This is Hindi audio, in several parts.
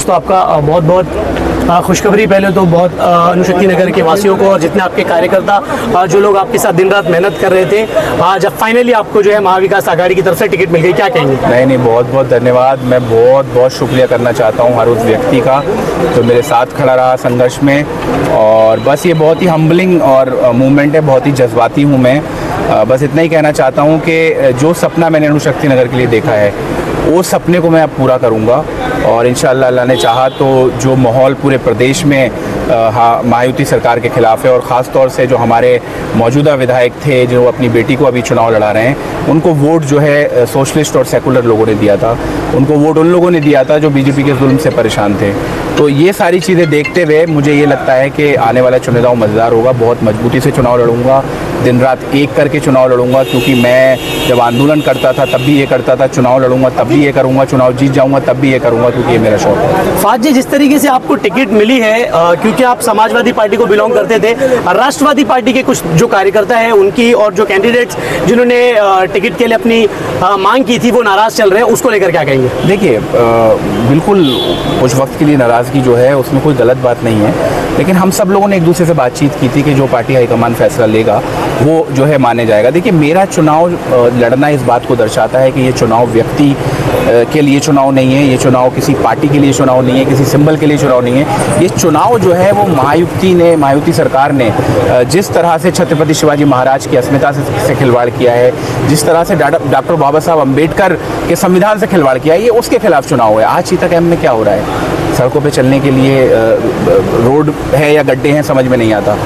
दोस्तों आपका बहुत बहुत खुशखबरी। पहले तो बहुत अणुशक्ति नगर के वासियों को और जितने आपके कार्यकर्ता जो लोग आपके साथ दिन रात मेहनत कर रहे थे, जब फाइनली आपको जो है महाविकास आघाड़ी की तरफ से टिकट मिल गई, क्या कहेंगे? नहीं, बहुत बहुत धन्यवाद। मैं बहुत बहुत शुक्रिया करना चाहता हूँ हर उस व्यक्ति का जो मेरे साथ खड़ा रहा संघर्ष में। और बस ये बहुत ही हम्बलिंग और मूवमेंट है, बहुत ही जज्बाती हूँ मैं। बस इतना ही कहना चाहता हूँ कि जो सपना मैंने अणुशक्ति नगर के लिए देखा है वो सपने को मैं अब पूरा करूँगा। और इंशाअल्लाह अल्लाह ने चाहा तो जो माहौल पूरे प्रदेश में महायुति सरकार के खिलाफ है, और ख़ास तौर से जो हमारे मौजूदा विधायक थे जो अपनी बेटी को अभी चुनाव लड़ा रहे हैं, उनको वोट जो है सोशलिस्ट और सेकुलर लोगों ने दिया था, उनको वोट उन लोगों ने दिया था जो बीजेपी के जुल्म से परेशान थे। तो ये सारी चीज़ें देखते हुए मुझे ये लगता है कि आने वाला चुनाव मज़ेदार होगा। बहुत मजबूती से चुनाव लड़ूंगा, दिन रात एक करके चुनाव लड़ूंगा, क्योंकि मैं जब आंदोलन करता था तब भी ये करता था, चुनाव लड़ूंगा तब भी ये करूंगा, चुनाव जीत जाऊंगा तब भी ये करूंगा, क्योंकि ये मेरा शौक है। फाज जी, जिस तरीके से आपको टिकट मिली है, क्योंकि आप समाजवादी पार्टी को बिलोंग करते थे, राष्ट्रवादी पार्टी के कुछ जो कार्यकर्ता हैं उनकी और जो कैंडिडेट्स जिन्होंने टिकट के लिए अपनी मांग की थी वो नाराज चल रहे हैं, उसको लेकर क्या कहेंगे? देखिए, बिल्कुल कुछ वक्त के लिए नाराज़गी जो है उसमें कोई गलत बात नहीं है, लेकिन हम सब लोगों ने एक दूसरे से बातचीत की थी कि जो पार्टी हाईकमान फैसला लेगा वो जो है माने जाएगा। देखिए, मेरा चुनाव लड़ना इस बात को दर्शाता है कि ये चुनाव व्यक्ति के लिए चुनाव नहीं है, ये चुनाव किसी पार्टी के लिए चुनाव नहीं है, किसी सिंबल के लिए चुनाव नहीं है। ये चुनाव जो है वो महायुति सरकार ने जिस तरह से छत्रपति शिवाजी महाराज की अस्मिता से खिलवाड़ किया है, जिस तरह से डॉक्टर बाबा साहब अम्बेडकर के संविधान से खिलवाड़ किया है, ये उसके खिलाफ चुनाव है। आज चीता कैंप में क्या हो रहा है? सड़कों पे चलने के लिए रोड है या गड्ढे हैं समझ में नहीं आता।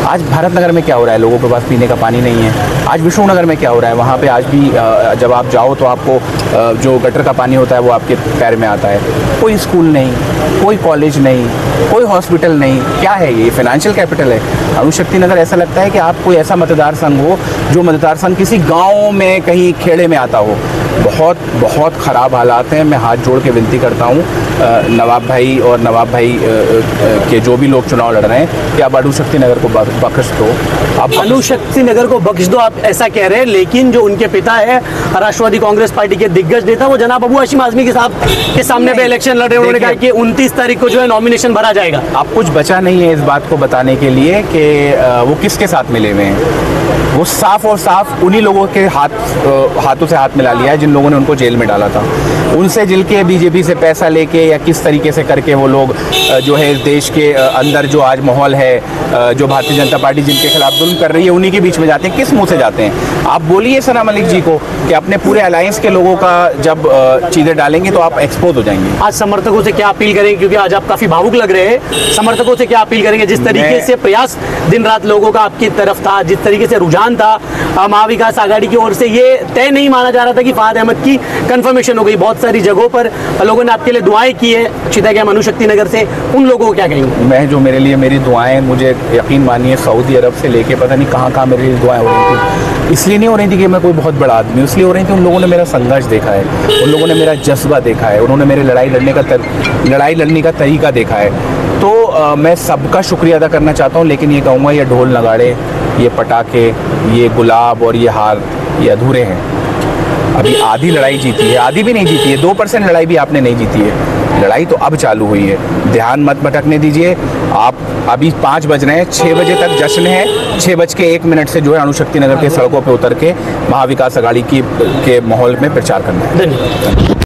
आज भारत नगर में क्या हो रहा है? लोगों के पास पीने का पानी नहीं है। आज विष्णु नगर में क्या हो रहा है? वहाँ पे आज भी जब आप जाओ तो आपको जो गटर का पानी होता है वो आपके पैर में आता है। कोई स्कूल नहीं, कोई कॉलेज नहीं, कोई हॉस्पिटल नहीं। क्या है ये? फाइनेंशियल कैपिटल है अणुशक्ति नगर। ऐसा लगता है कि आप कोई ऐसा मतदार संघ हो जो मतदार संघ किसी गाँव में कहीं खेड़े में आता हो। बहुत बहुत ख़राब हालात हैं। मैं हाथ जोड़ के विनती करता हूँ नवाब भाई और नवाब भाई के जो भी लोग चुनाव लड़ रहे हैं कि आप अणुशक्ति नगर को बख्श दो। आप अणुशक्ति नगर को बख्श दो, आप ऐसा कह रहे हैं, लेकिन जो उनके पिता है राष्ट्रवादी कांग्रेस पार्टी के दिग्गज नेता वो जनाब अबू हाशिम आजमी के सामने पे इलेक्शन लड़ रहे हैं। उन्होंने कहा कि 29 तारीख को जो है नॉमिनेशन भरा जाएगा। आप कुछ बचा नहीं है इस बात को बताने के लिए कि वो किसके साथ मिले हुए हैं। वो साफ और साफ उन्हीं लोगों के हाथों से हाथ मिला लिया है जिन लोगों ने उनको जेल में डाला था। उनसे जिल के बीजेपी से पैसा लेके या किस तरीके से करके वो लोग जो है इस देश के अंदर जो आज माहौल है, जो भारतीय जनता पार्टी जिनके खिलाफ जुल्म कर रही है, उन्हीं के बीच में जाते हैं। किस मुंह से जाते हैं? आप बोलिए सना मलिक जी को कि अपने पूरे अलायंस के लोगों का जब चीज़ें डालेंगे तो आप एक्सपोज हो जाएंगे। आज समर्थकों से क्या अपील करेंगे, क्योंकि आज आप काफ़ी भावुक लग रहे हैं, समर्थकों से क्या अपील करेंगे? जिस तरीके से प्रयास दिन रात लोगों का आपकी तरफ था, जिस तरीके से रुझान था महाविकास आघाड़ी की ओर से, ये तय नहीं माना जा रहा था कि फहद अहमद की कंफर्मेशन हो गई। बहुत सारी जगहों पर लोगों ने आपके लिए दुआएं की है चिता कैंप अणुशक्ति नगर से, उन लोगों को क्या कहेंगे? मैं जो मेरे लिए मेरी दुआएं, मुझे यकीन मानिए सऊदी अरब से लेके पता नहीं कहाँ कहाँ मेरे लिए दुआएं हो रही थी। इसलिए नहीं हो रही थी कि मैं कोई बहुत बड़ा आदमी हूँ, इसलिए हो रही थी उन लोगों ने मेरा संघर्ष देखा है, उन लोगों ने मेरा जज्बा देखा है, उन्होंने मेरे लड़ाई लड़ने का तरीका देखा है। तो मैं सबका शुक्रिया अदा करना चाहता हूँ, लेकिन ये कहूँगा ये ढोल नगाड़े, ये पटाखे, ये गुलाब और ये हार, ये अधूरे हैं। अभी आधी लड़ाई जीती है, आधी भी नहीं जीती है, 2% लड़ाई भी आपने नहीं जीती है। लड़ाई तो अब चालू हुई है, ध्यान मत भटकने दीजिए। आप अभी 5 बज रहे हैं, 6 बजे तक जश्न है। 6:01 से जो है अणुशक्ति नगर के सड़कों पर उतर के महाविकास आघाड़ी के माहौल में प्रचार करना है। धन्यवाद।